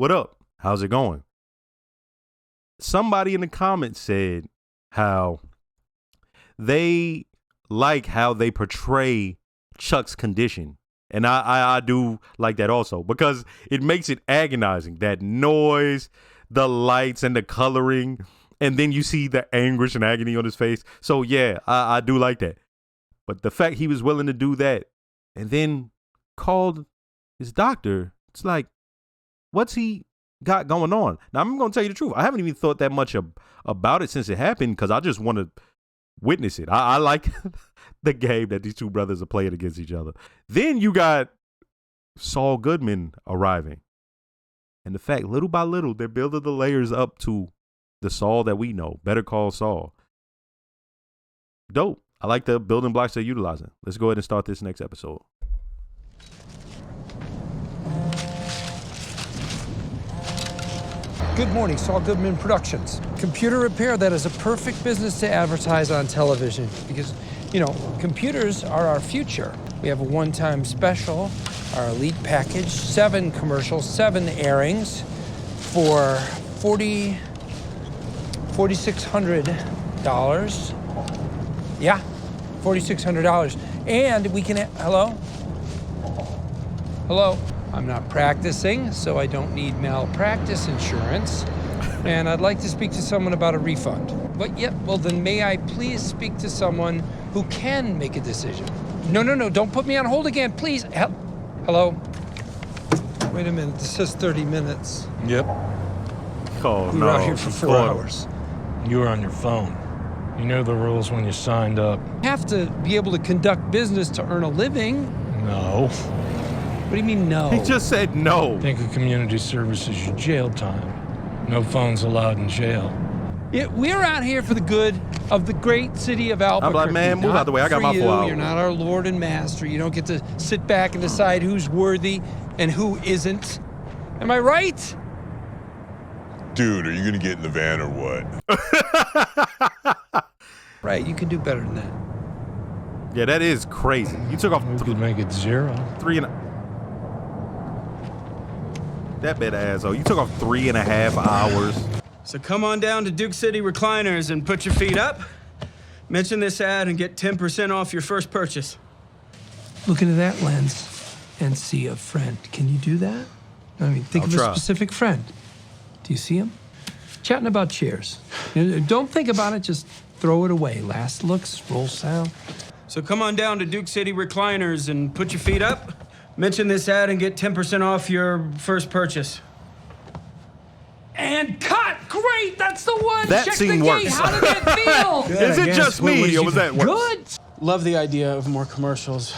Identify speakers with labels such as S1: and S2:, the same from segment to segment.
S1: what up? How's it going? Somebody in the comments said how they like how they portray Chuck's condition. And I do like that also because it makes it agonizing. That noise, the lights and the coloring, and then you see the anguish and agony on his face. So yeah, I do like that. But the fact he was willing to do that and then called his doctor, it's like, what's he got going on? Now, I'm going to tell you the truth. I haven't even thought that much about it since it happened because I just want to witness it. I like the game that these two brothers are playing against each other. Then you got Saul Goodman arriving. And the fact, little by little, they're building the layers up to the Saul that we know, Better Call Saul. Dope. I like the building blocks they're utilizing. Let's go ahead and start this next episode.
S2: Good morning, Saul Goodman Productions. Computer repair, that is a perfect business to advertise on television because, computers are our future. We have a one-time special, our elite package, 7 commercials, 7 airings for $4,600. Yeah, $4,600. And we can, hello? I'm not practicing, so I don't need malpractice insurance. And I'd like to speak to someone about a refund. But well then may I please speak to someone who can make a decision? No, don't put me on hold again, please. Hello? Wait a minute, this says 30 minutes.
S3: Yep.
S1: Oh,
S2: we were out here for 4 hours.
S3: You were on your phone. You know the rules when you signed up.
S2: Have to be able to conduct business to earn a living.
S3: No.
S2: What do you mean, no?
S1: He just said no.
S3: Think of community service as your jail time. No phones allowed in jail.
S2: Yeah, we're out here for the good of the great city of Albuquerque.
S1: I'm like, man, move out the way. I got my 4 hours.
S2: You're not our Lord and Master. You don't get to sit back and decide who's worthy and who isn't. Am I right?
S4: Dude, are you gonna get in the van or what?
S2: Right, you can do better than that.
S1: Yeah, that is crazy. You took off
S3: We could make it 0.
S1: 3 and that bit asshole. You took off 3.5 hours.
S5: So come on down to Duke City Recliners and put your feet up. Mention this ad and get 10% off your first purchase.
S2: Look into that lens and see a friend. Can you do that? I mean, think of a specific friend. Do you see him? Chatting about chairs. Don't think about it, just throw it away. Last looks, roll sound.
S5: So come on down to Duke City Recliners and put your feet up. Mention this ad and get 10% off your first purchase. And cut! Great, that's the one!
S1: That
S5: Check
S1: scene
S5: the
S1: works.
S5: gate. How did that feel?
S1: Is it just me or was that worse?
S5: Good! Love the idea of more commercials,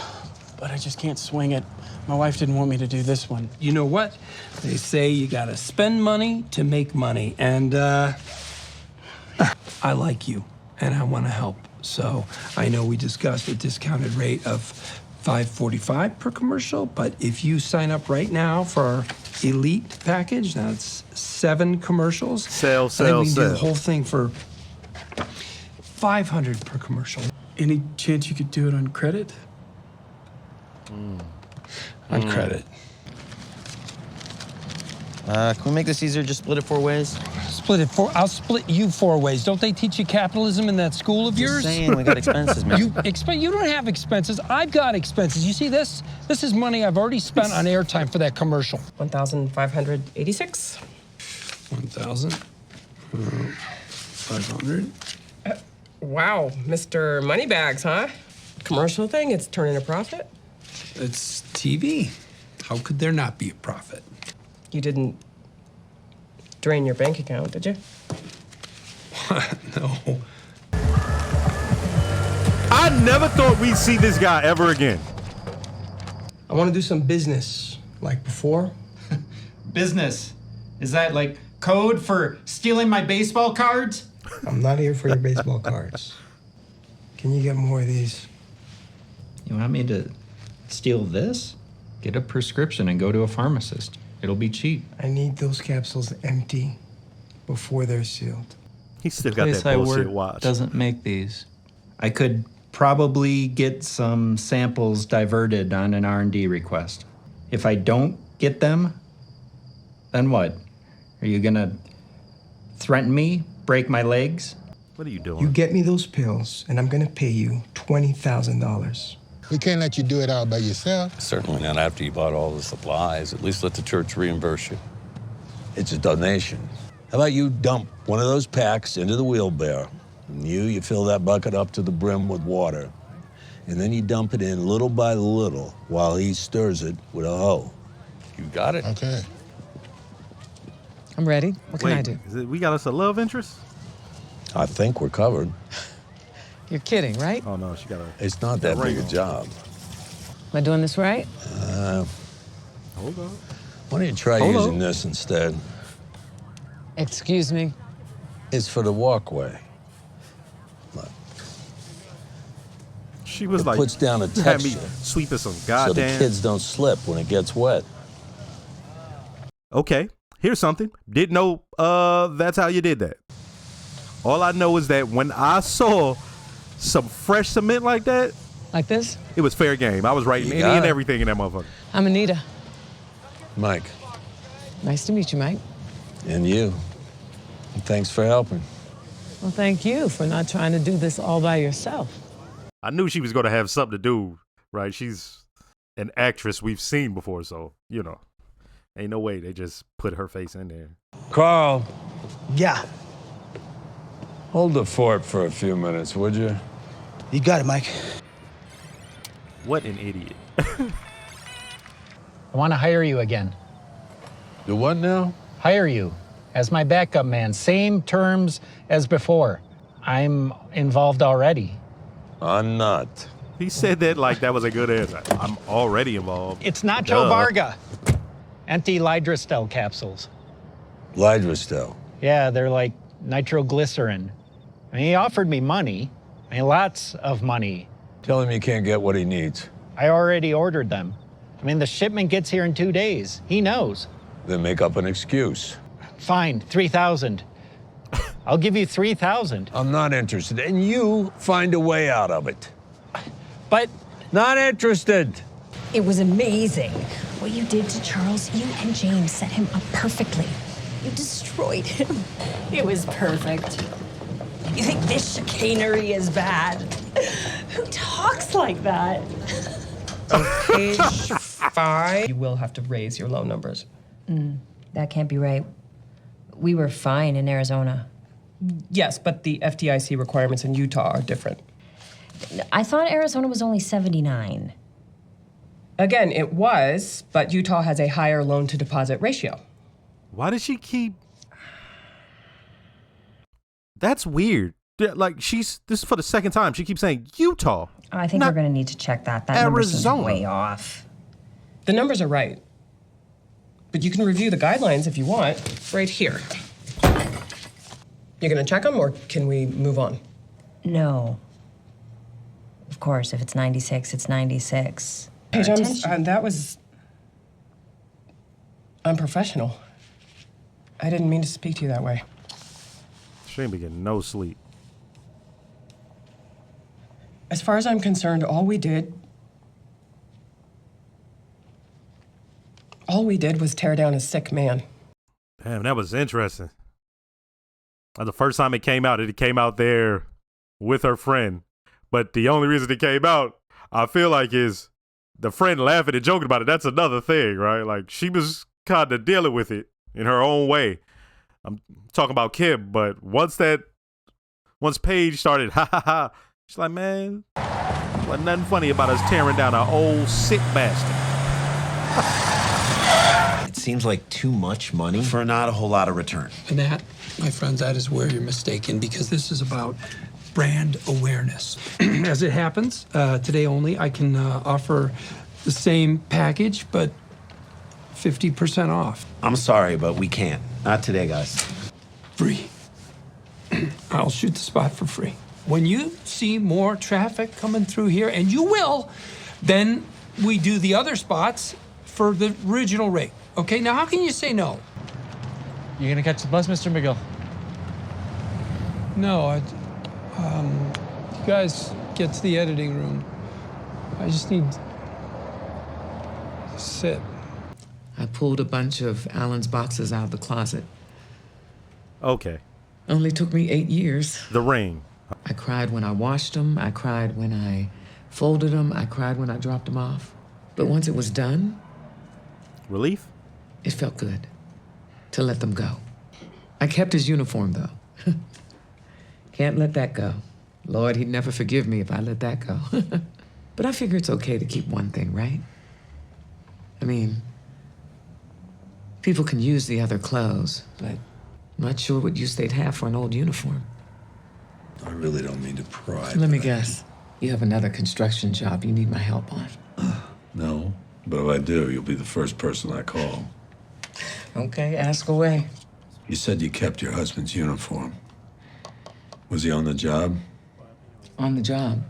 S5: but I just can't swing it. My wife didn't want me to do this one.
S2: You know what? They say you gotta spend money to make money, and I like you, and I wanna help. So I know we discussed a discounted rate of $5.45 per commercial, but if you sign up right now for our elite package, that's 7 commercials.
S1: Sell.
S2: I think we can do the whole thing for $500 per commercial.
S5: Any chance you could do it on credit?
S2: On credit.
S6: Can we make this easier? Just split it 4 ways?
S2: I'll split you 4 ways. Don't they teach you capitalism in that school of yours?
S6: Just saying, we got expenses, man.
S2: You don't have expenses. I've got expenses. You see this? This is money I've already spent on airtime for that commercial.
S7: 1,586.
S2: 1,500.
S7: Wow, Mr. Moneybags, huh? Commercial thing, it's turning a profit?
S2: It's TV. How could there not be a profit?
S7: You didn't drain your bank account, did you?
S2: No.
S1: I never thought we'd see this guy ever again.
S2: I want to do some business, like before.
S8: Business? Is that like code for stealing my baseball cards?
S2: I'm not here for your baseball cards. Can you get more of these?
S9: You want me to steal this? Get a prescription and go to a pharmacist. It'll be cheap.
S2: I need those capsules empty before they're sealed.
S1: He still got that bullshit watch.
S9: Doesn't make these. I could probably get some samples diverted on an R&D request. If I don't get them, Then what? Are you gonna threaten me? Break my legs?
S1: What are you doing?
S10: You get me those pills, and I'm gonna pay you $20,000.
S11: We can't let you do it all by yourself.
S12: Certainly not after you bought all the supplies. At least let the church reimburse you. It's a donation. How about you dump one of those packs into the wheelbarrow, and you fill that bucket up to the brim with water, and then you dump it in little by little while he stirs it with a hoe. You got it?
S11: Okay.
S13: I'm ready. What can I do?
S1: We got us a love interest?
S12: I think we're covered.
S13: You're kidding, right?
S1: Oh, no, she got a...
S12: It's not that big a job.
S13: Am I doing this right?
S1: Hold on.
S12: Why don't you try using this instead?
S13: Excuse me?
S12: It's for the walkway. Look.
S1: She was
S12: It
S1: like...
S12: puts down a
S1: had me
S12: texture
S1: sweeping some
S12: so
S1: goddamn...
S12: the kids don't slip when it gets wet.
S1: Okay, here's something. Didn't know that's how you did that. All I know is that when I saw some fresh cement like that...
S13: Like this?
S1: It was fair game. I was writing any and everything in that motherfucker.
S13: I'm Anita.
S12: Mike.
S13: Nice to meet you, Mike.
S12: And you. And thanks for helping.
S13: Well, thank you for not trying to do this all by yourself.
S1: I knew she was going to have something to do, right? She's an actress we've seen before, so, you know. Ain't no way they just put her face in there.
S12: Carl.
S10: Yeah.
S12: Hold the fort for a few minutes, would you?
S10: You got it, Mike.
S1: What an idiot.
S14: I want to hire you again.
S12: Do what now?
S14: Hire you as my backup man. Same terms as before. I'm involved already.
S12: I'm not.
S1: He said that like that was a good answer. I'm already involved.
S14: It's Nacho Varga. Empty Lydrostel capsules.
S12: Lydrostel?
S14: Yeah, they're like nitroglycerin. I mean, he offered me money. I mean, lots of money.
S12: Tell him you can't get what he needs.
S14: I already ordered them. I mean, the shipment gets here in 2 days. He knows.
S12: Then make up an excuse.
S14: Fine, 3,000. I'll give you 3,000.
S12: I'm not interested. And you find a way out of it.
S14: But...
S12: Not interested.
S15: It was amazing. What you did to Charles, you and James set him up perfectly. You destroyed him. It was perfect. You think this chicanery is bad? Who talks like that?
S7: On page 5, you will have to raise your loan numbers.
S15: That can't be right. We were fine in Arizona.
S7: Yes, but the FDIC requirements in Utah are different.
S15: I thought Arizona was only 79.
S7: Again, it was, but Utah has a higher loan-to-deposit ratio.
S1: Why does she keep... That's weird. Like, this is for the second time. She keeps saying Utah.
S15: I think we're going to need to check that. That number seems way off.
S7: The numbers are right. But you can review the guidelines if you want, right here. You're going to check them, or can we move on?
S15: No. Of course, if it's 96, it's 96.
S7: Hey, James, that was unprofessional. I didn't mean to speak to you that way.
S1: She ain't been getting no sleep.
S7: As far as I'm concerned, all we did was tear down a sick man.
S1: Damn, that was interesting. The first time it came out there with her friend. But the only reason it came out, I feel like, is the friend laughing and joking about it. That's another thing, right? Like, she was kind of dealing with it in her own way. I'm talking about Kim, but once Paige started, ha ha ha, she's like, man, wasn't nothing funny about us tearing down our old sick bastard.
S16: It seems like too much money for not a whole lot of return.
S2: And that, my friends, that is where you're mistaken, because this is about brand awareness. As it happens, today only, I can offer the same package, but 50% off.
S16: I'm sorry, but we can't. Not today, guys.
S2: Free. I'll shoot the spot for free. When you see more traffic coming through here, and you will, then we do the other spots for the original rate. Okay, now how can you say no?
S17: You gonna catch the bus, Mr. McGill?
S2: No, you guys get to the editing room. I just need to sit.
S18: I pulled a bunch of Alan's boxes out of the closet.
S1: Okay.
S18: Only took me 8 years.
S1: The ring.
S18: I cried when I washed them. I cried when I folded them. I cried when I dropped them off. But once it was done...
S1: Relief?
S18: It felt good to let them go. I kept his uniform, though. Can't let that go. Lord, he'd never forgive me if I let that go. But I figure it's okay to keep one thing, right? I mean, people can use the other clothes, but I'm not sure what use they'd have for an old uniform.
S12: I really don't mean to pry.
S18: Let me guess. You have another construction job you need my help on.
S12: No, but if I do, you'll be the first person I call.
S18: Okay, ask away.
S12: You said you kept your husband's uniform. Was he on the job?
S18: On the job?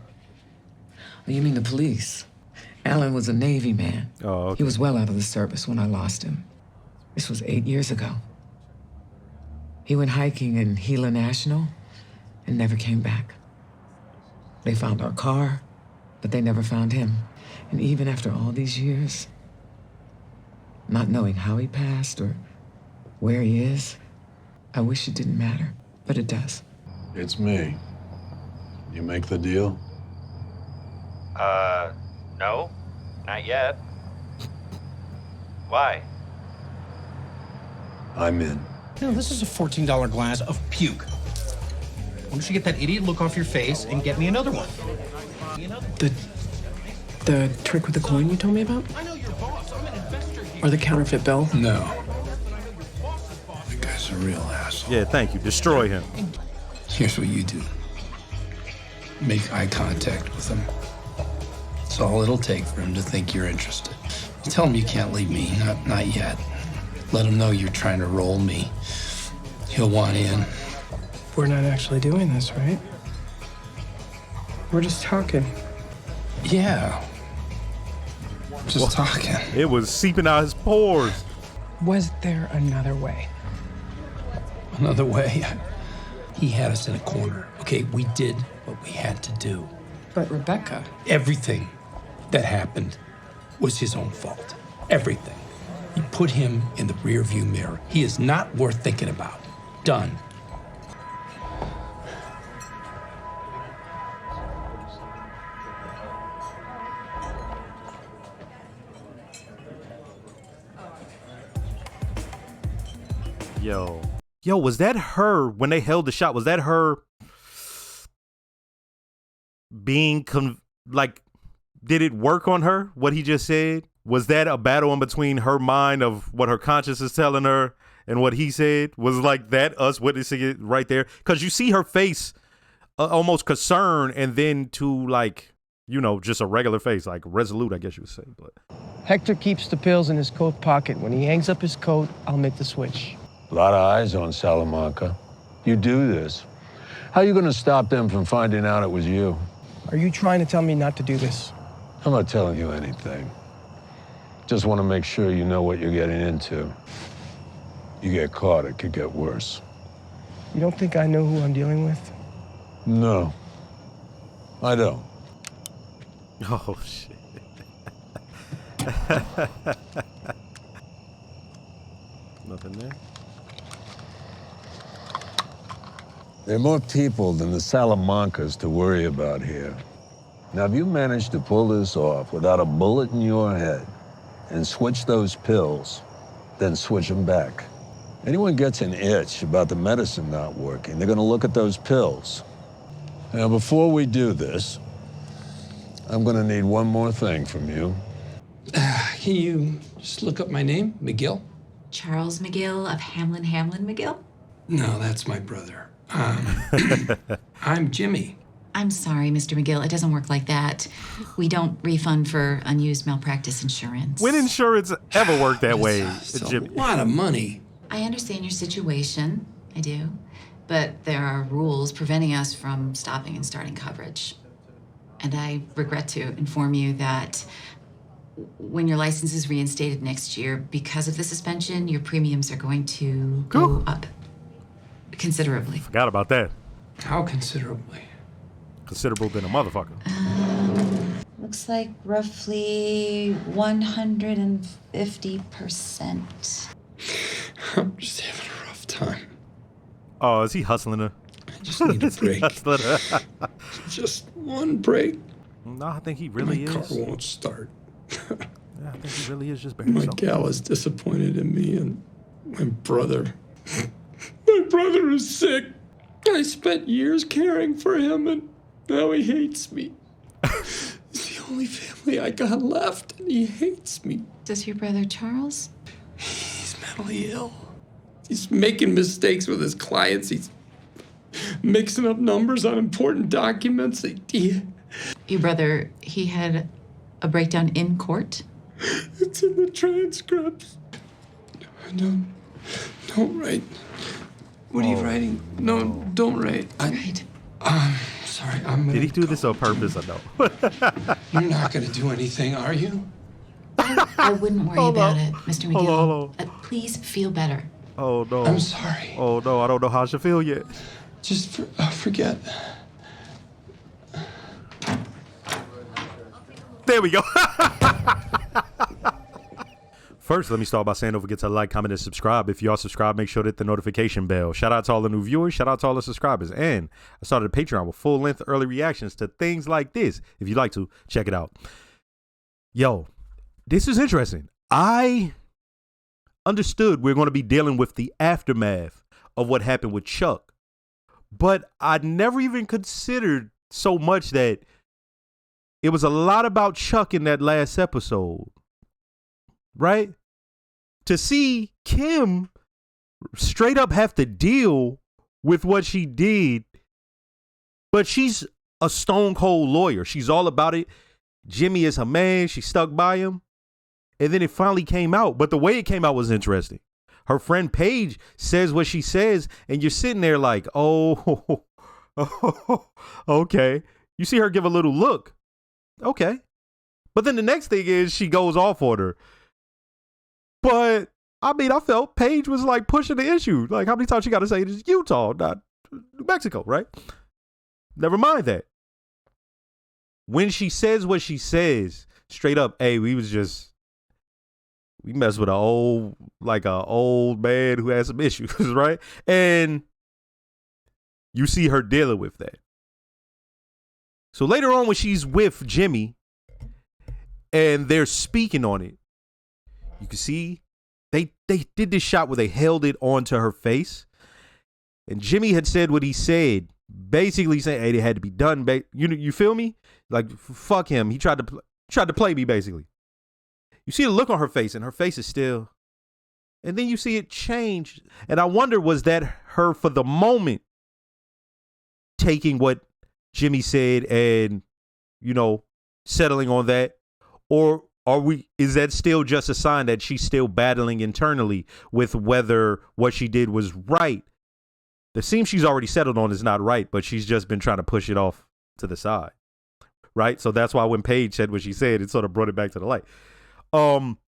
S18: Oh, you mean the police? Alan was a Navy man.
S1: Oh, okay.
S18: He was well out of the service when I lost him. This was 8 years ago. He went hiking in Gila National and never came back. They found our car, but they never found him. And even after all these years, not knowing how he passed or where he is, I wish it didn't matter, but it does.
S12: It's me. You make the deal?
S19: No, not yet. Why?
S12: I'm in.
S20: You know, this is a $14 glass of puke. Why don't you get that idiot look off your face and get me another one?
S7: The trick with the coin you told me about? Or the counterfeit bill?
S10: No. That guy's a real asshole.
S1: Yeah, thank you. Destroy him.
S10: Here's what you do. Make eye contact with him. It's all it'll take for him to think you're interested. You tell him you can't leave me, not yet. Let him know you're trying to roll me. He'll want in.
S7: We're not actually doing this, right? We're just talking.
S10: Yeah. Just talking.
S1: It was seeping out his pores.
S7: Was there another way?
S10: Another way? He had us in a corner. Okay, we did what we had to do.
S7: But Rebecca...
S10: Everything that happened was his own fault. Everything. You put him in the rearview mirror. He is not worth thinking about. Done.
S1: Yo, was that her when they held the shot? Was that her being did it work on her, what he just said? Was that a battle in between her mind of what her conscience is telling her and what he said? Was like that us witnessing it right there? Because you see her face almost concerned and then to just a regular face, like resolute, I guess you would say. But
S21: Hector keeps the pills in his coat pocket. When he hangs up his coat, I'll make the switch.
S12: A lot of eyes on Salamanca. You do this. How are you going to stop them from finding out it was you?
S21: Are you trying to tell me not to do this?
S12: I'm not telling you anything. Just want to make sure you know what you're getting into. You get caught, it could get worse.
S21: You don't think I know who I'm dealing with?
S12: No, I don't.
S1: Oh, shit. Nothing there.
S12: There are more people than the Salamancas to worry about here. Now, if you manage to pull this off without a bullet in your head and switch those pills, then switch them back. Anyone gets an itch about the medicine not working, they're gonna look at those pills. Now, before we do this, I'm gonna need one more thing from you.
S2: Can you just look up my name, McGill?
S22: Charles McGill of Hamlin McGill?
S10: No, that's my brother.
S2: I'm Jimmy.
S22: I'm sorry, Mr. McGill. It doesn't work like that. We don't refund for unused malpractice insurance.
S1: When insurance ever worked that way, Jimmy?
S10: A lot of money.
S22: I understand your situation. I do. But there are rules preventing us from stopping and starting coverage. And I regret to inform you that when your license is reinstated next year, because of the suspension, your premiums are going to go up considerably.
S1: Forgot about that.
S10: How considerably?
S1: Considerable than a motherfucker.
S22: looks like roughly 150%.
S10: I'm just having a rough time.
S1: Oh, is he hustling her?
S10: I just need a break.
S1: Hustling her?
S10: Just one break.
S1: No, I think he really
S10: My car
S1: is.
S10: won't start.
S1: Yeah, I think he really is just barely
S10: My
S1: sober.
S10: gal is disappointed in me and my brother. My brother is sick. I spent years caring for him and now he hates me. He's the only family I got left and he hates me.
S22: Does your brother Charles?
S10: He's mentally ill. He's making mistakes with his clients. He's mixing up numbers on important documents.
S22: Your brother, he had a breakdown in court?
S10: It's in the transcripts. Don't write. What are you writing? No, don't write.
S22: Right.
S10: Sorry, I'm
S1: Did he do this on purpose or no?
S10: You're not gonna do anything, are you?
S22: I wouldn't worry about it, Mr. McGill.
S1: Hold on.
S22: Please feel better.
S1: Oh no.
S10: I'm sorry.
S1: Oh no, I don't know how I should feel yet.
S10: Just forget.
S1: There we go. First, let me start by saying don't forget to like, comment, and subscribe. If you are subscribed, make sure to hit the notification bell. Shout out to all the new viewers. Shout out to all the subscribers. And I started a Patreon with full-length early reactions to things like this. If you'd like to, check it out. Yo, this is interesting. I understood we're going to be dealing with the aftermath of what happened with Chuck. But I never even considered so much that it was a lot about Chuck in that last episode. Right? To see Kim straight up have to deal with what she did, but she's a stone cold lawyer. She's all about it. Jimmy is her man. She stuck by him. And then it finally came out. But the way it came out was interesting. Her friend Paige says what she says, and you're sitting there like, oh, okay. You see her give a little look. Okay. But then the next thing is she goes off on her. But, I mean, I felt Paige was like pushing the issue. Like, how many times she got to say this is Utah, not New Mexico, right? Never mind that. When she says what she says, straight up, hey, we messed with an old man who had some issues, right? And you see her dealing with that. So later on when she's with Jimmy and they're speaking on it, you can see they did this shot where they held it onto her face. And Jimmy had said what he said, basically saying, hey, it had to be done. You feel me? Like, fuck him. He tried to play me, basically. You see the look on her face, and her face is still. And then you see it change. And I wonder, was that her for the moment taking what Jimmy said and, settling on that? Or is that still just a sign that she's still battling internally with whether what she did was right? The seam she's already settled on is not right, but she's just been trying to push it off to the side. Right? So that's why when Paige said what she said, it sort of brought it back to the light.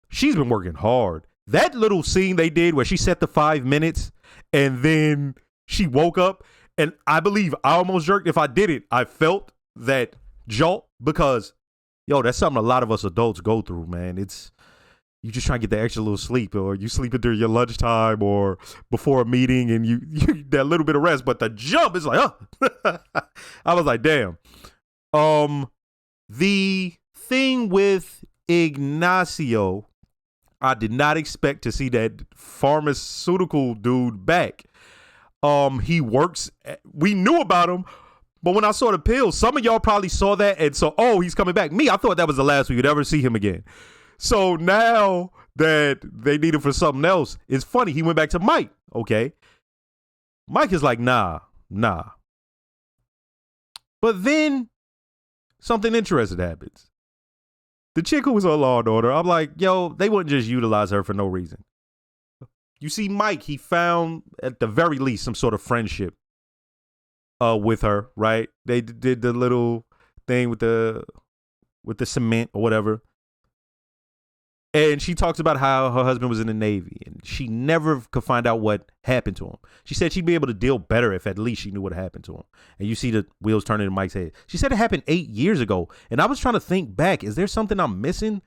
S1: She's been working hard. That little scene they did where she set the 5 minutes and then she woke up, and I believe I almost jerked. If I did it, I felt that jolt because, that's something a lot of us adults go through, man. It's you just trying to get the extra little sleep, or you sleeping during your lunchtime or before a meeting, and you that little bit of rest, but the jump is like, I was like, damn. The thing with Ignacio, I did not expect to see that pharmaceutical dude back. He works. We knew about him, but when I saw the pills, some of y'all probably saw that and so, he's coming back. Me, I thought that was the last we would ever see him again. So now that they need him for something else, it's funny. He went back to Mike. Okay, Mike is like, nah. But then something interesting happens. The chick who was on Law and Order, I'm like, they wouldn't just utilize her for no reason. You see, Mike, he found at the very least some sort of friendship with her, right? They did the little thing with the cement or whatever. And she talks about how her husband was in the Navy and she never could find out what happened to him. She said she'd be able to deal better if at least she knew what happened to him. And you see the wheels turning in Mike's head. She said it happened 8 years ago. And I was trying to think back. Is there something I'm missing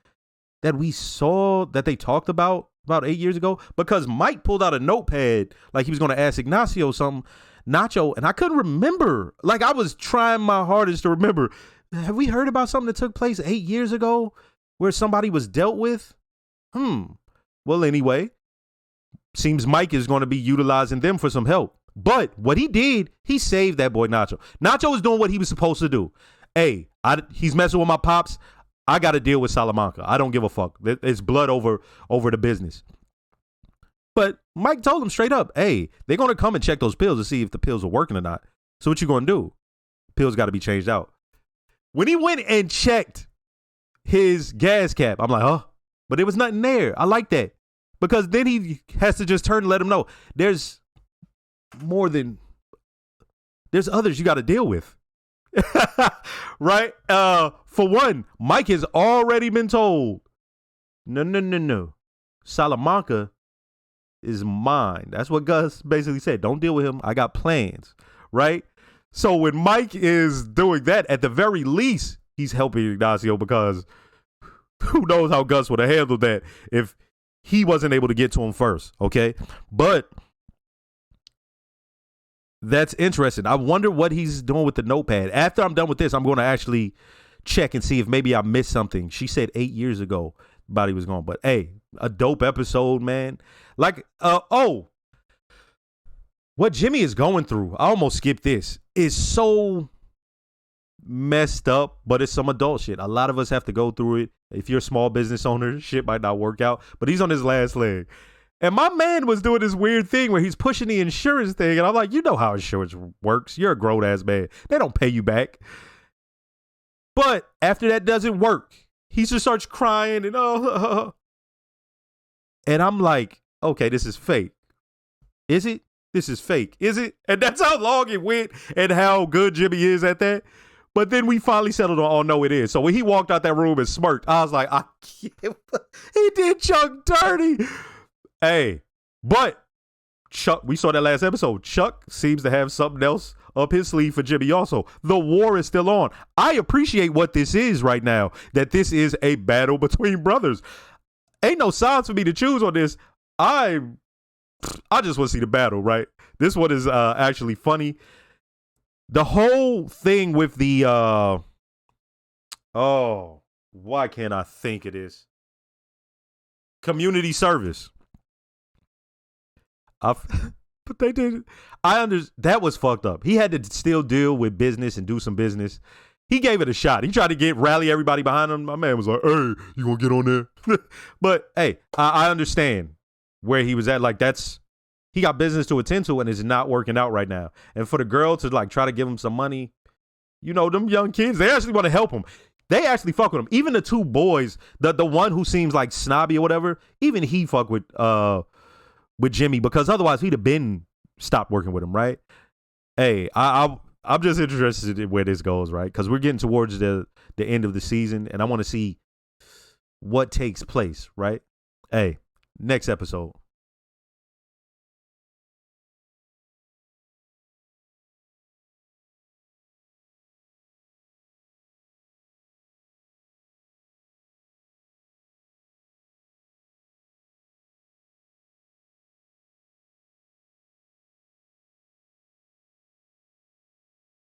S1: that we saw that they talked about 8 years ago? Because Mike pulled out a notepad like he was going to ask Ignacio something, Nacho, and I couldn't remember. Like I was trying my hardest to remember. Have we heard about something that took place 8 years ago where somebody was dealt with? Well, anyway, seems Mike is going to be utilizing them for some help. But what he did, he saved that boy Nacho. Nacho is doing what he was supposed to do. Hey, he's messing with my pops. I got to deal with Salamanca. I don't give a fuck. It's blood over the business. But Mike told him straight up, hey, they're going to come and check those pills to see if the pills are working or not. So what you going to do? Pills got to be changed out. When he went and checked his gas cap, I'm like, huh? But there was nothing there. I like that. Because then he has to just turn and let him know there's others you got to deal with. Right? For one, Mike has already been told, no. Salamanca is mine. That's what Gus basically said. Don't deal with him. I got plans. Right? So when Mike is doing that, at the very least, he's helping Ignacio because who knows how Gus would have handled that if he wasn't able to get to him first, okay? But that's interesting. I wonder what he's doing with the notepad. After I'm done with this, I'm going to actually check and see if maybe I missed something. She said 8 years ago the body was gone. But, hey, a dope episode, man. Like, what Jimmy is going through, I almost skipped this, is so messed up, but it's some adult shit. A lot of us have to go through it. If you're a small business owner, shit might not work out, but he's on his last leg. And my man was doing this weird thing where he's pushing the insurance thing, and I'm like, you know how insurance works. You're a grown-ass man. They don't pay you back. But after that doesn't work, he just starts crying and and I'm like, okay, this is fake. Is it? This is fake. Is it? And that's how long it went and how good Jimmy is at that. But then we finally settled on, oh, no, it is. So when he walked out that room and smirked, I was like, I can't. He did Chuck dirty. Hey, but Chuck, we saw that last episode. Chuck seems to have something else up his sleeve for Jimmy also. The war is still on. I appreciate what this is right now, that this is a battle between brothers. Ain't no sides for me to choose on this. I just want to see the battle, right? This one is actually funny. The whole thing with the why can't I think of this? Community service. But they did. That was fucked up. He had to still deal with business and do some business. He gave it a shot. He tried to rally everybody behind him. My man was like, hey, you gonna get on there? But hey, I understand where he was at. Like he got business to attend to and it's not working out right now. And for the girl to like try to give him some money, you know, them young kids, they actually want to help him. They actually fuck with him. Even the two boys, the one who seems like snobby or whatever, even he fuck with Jimmy because otherwise he'd have been stopped working with him, right? Hey, I'm just interested in where this goes, right? Because we're getting towards the end of the season and I want to see what takes place, right? Hey, next episode.